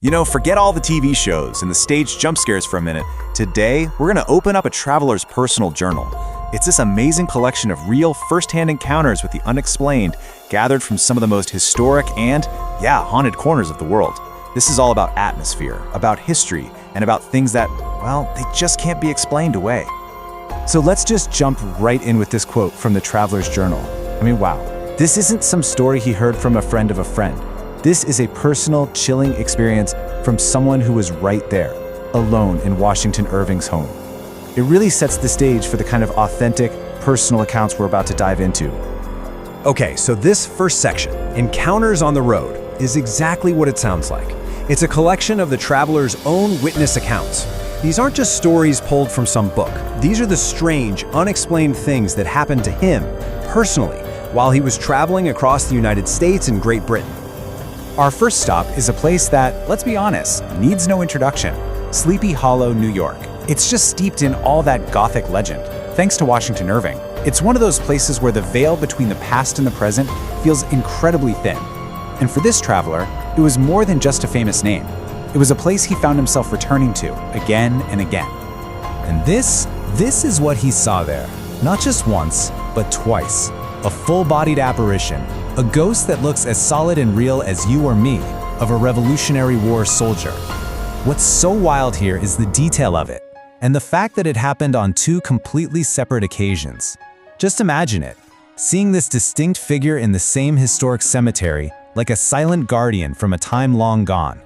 Forget all the TV shows and the staged jump scares for a minute. Today, we're going to open up a traveler's personal journal. It's this amazing collection of real first-hand encounters with the unexplained, gathered from some of the most historic and, haunted corners of the world. This is all about atmosphere, about history, and about things that, they just can't be explained away. So let's just jump right in with this quote from the Traveler's Journal. Wow. This isn't some story he heard from a friend of a friend. This is a personal, chilling experience from someone who was right there, alone in Washington Irving's home. It really sets the stage for the kind of authentic, personal accounts we're about to dive into. Okay, so this first section, Encounters on the Road, is exactly what it sounds like. It's a collection of the traveler's own witness accounts. These aren't just stories pulled from some book. These are the strange, unexplained things that happened to him, personally, while he was traveling across the United States and Great Britain. Our first stop is a place that, let's be honest, needs no introduction. Sleepy Hollow, New York. It's just steeped in all that Gothic legend, thanks to Washington Irving. It's one of those places where the veil between the past and the present feels incredibly thin. And for this traveler, it was more than just a famous name. It was a place he found himself returning to again and again. And this is what he saw there. Not just once, but twice. A full-bodied apparition. A ghost that looks as solid and real as you or me, of a Revolutionary War soldier. What's so wild here is the detail of it, and the fact that it happened on two completely separate occasions. Just imagine it, seeing this distinct figure in the same historic cemetery, like a silent guardian from a time long gone.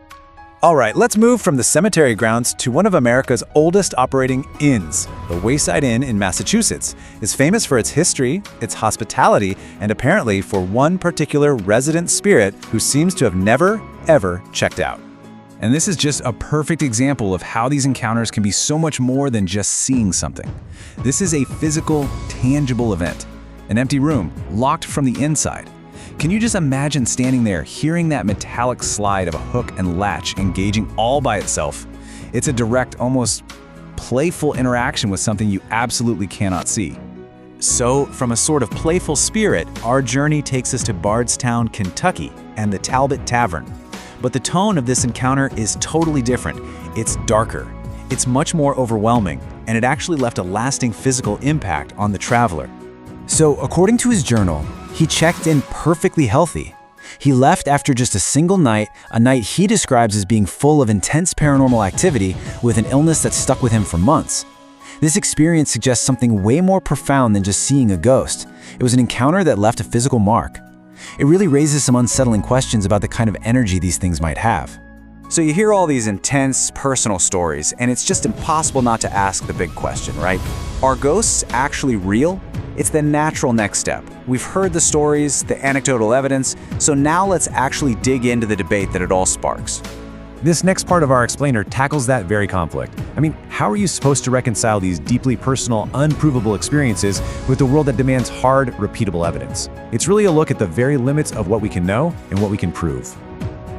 All right, let's move from the cemetery grounds to one of America's oldest operating inns. The Wayside Inn in Massachusetts is famous for its history, its hospitality, and apparently for one particular resident spirit who seems to have never, ever checked out. And this is just a perfect example of how these encounters can be so much more than just seeing something. This is a physical, tangible event. An empty room, locked from the inside. Can you just imagine standing there, hearing that metallic slide of a hook and latch engaging all by itself? It's a direct, almost playful interaction with something you absolutely cannot see. So, from a sort of playful spirit, our journey takes us to Bardstown, Kentucky, and the Talbot Tavern. But the tone of this encounter is totally different. It's darker. It's much more overwhelming, and it actually left a lasting physical impact on the traveler. So, according to his journal, he checked in perfectly healthy. He left after just a single night, a night he describes as being full of intense paranormal activity with an illness that stuck with him for months. This experience suggests something way more profound than just seeing a ghost. It was an encounter that left a physical mark. It really raises some unsettling questions about the kind of energy these things might have. So you hear all these intense, personal stories, and it's just impossible not to ask the big question, right? Are ghosts actually real? It's the natural next step. We've heard the stories, the anecdotal evidence, so now let's actually dig into the debate that it all sparks. This next part of our explainer tackles that very conflict. How are you supposed to reconcile these deeply personal, unprovable experiences with the world that demands hard, repeatable evidence? It's really a look at the very limits of what we can know and what we can prove.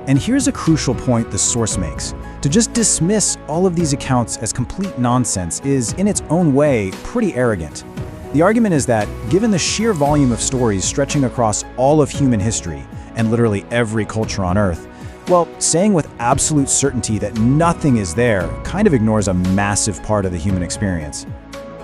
And here's a crucial point the source makes. To just dismiss all of these accounts as complete nonsense is, in its own way, pretty arrogant. The argument is that, given the sheer volume of stories stretching across all of human history, and literally every culture on Earth, saying with absolute certainty that nothing is there kind of ignores a massive part of the human experience.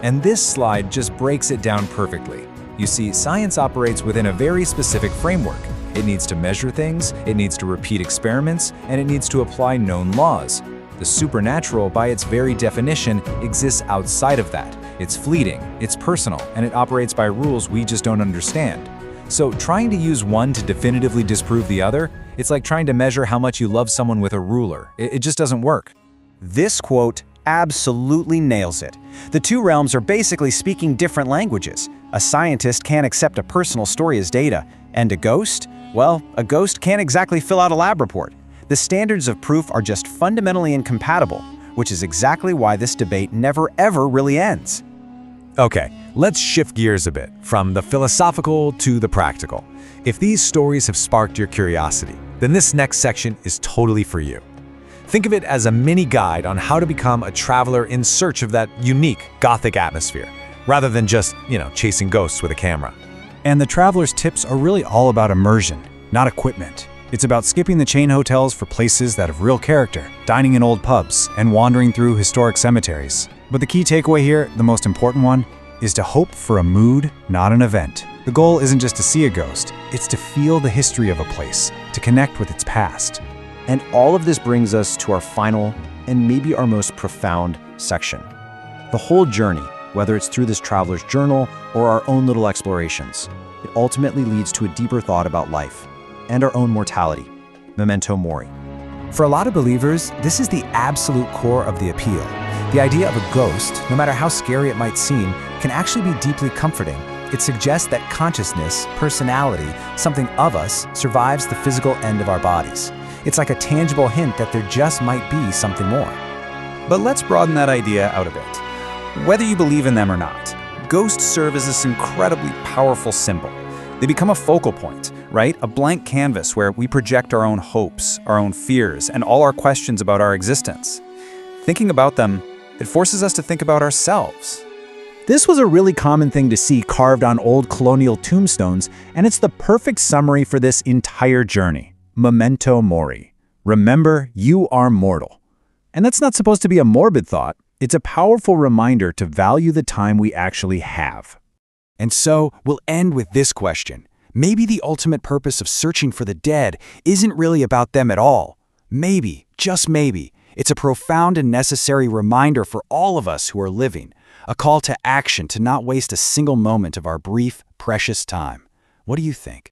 And this slide just breaks it down perfectly. You see, science operates within a very specific framework. It needs to measure things, it needs to repeat experiments, and it needs to apply known laws. The supernatural, by its very definition, exists outside of that. It's fleeting, it's personal, and it operates by rules we just don't understand. So trying to use one to definitively disprove the other, it's like trying to measure how much you love someone with a ruler. It just doesn't work. This quote absolutely nails it. The two realms are basically speaking different languages. A scientist can't accept a personal story as data, and a ghost? A ghost can't exactly fill out a lab report. The standards of proof are just fundamentally incompatible, which is exactly why this debate never ever really ends. Okay, let's shift gears a bit, from the philosophical to the practical. If these stories have sparked your curiosity, then this next section is totally for you. Think of it as a mini guide on how to become a traveler in search of that unique Gothic atmosphere, rather than just, chasing ghosts with a camera. And the traveler's tips are really all about immersion, not equipment. It's about skipping the chain hotels for places that have real character, dining in old pubs, and wandering through historic cemeteries. But the key takeaway here, the most important one, is to hope for a mood, not an event. The goal isn't just to see a ghost, it's to feel the history of a place, to connect with its past. And all of this brings us to our final and maybe our most profound section. The whole journey, whether it's through this traveler's journal or our own little explorations, it ultimately leads to a deeper thought about life and our own mortality, memento mori. For a lot of believers, this is the absolute core of the appeal. The idea of a ghost, no matter how scary it might seem, can actually be deeply comforting. It suggests that consciousness, personality, something of us, survives the physical end of our bodies. It's like a tangible hint that there just might be something more. But let's broaden that idea out a bit. Whether you believe in them or not, ghosts serve as this incredibly powerful symbol. They become a focal point, right? A blank canvas where we project our own hopes, our own fears, and all our questions about our existence. Thinking about them, it forces us to think about ourselves. This was a really common thing to see carved on old colonial tombstones, and it's the perfect summary for this entire journey. Memento mori. Remember, you are mortal. And that's not supposed to be a morbid thought. It's a powerful reminder to value the time we actually have. And so, we'll end with this question. Maybe the ultimate purpose of searching for the dead isn't really about them at all. Maybe, just maybe, it's a profound and necessary reminder for all of us who are living, a call to action to not waste a single moment of our brief, precious time. What do you think?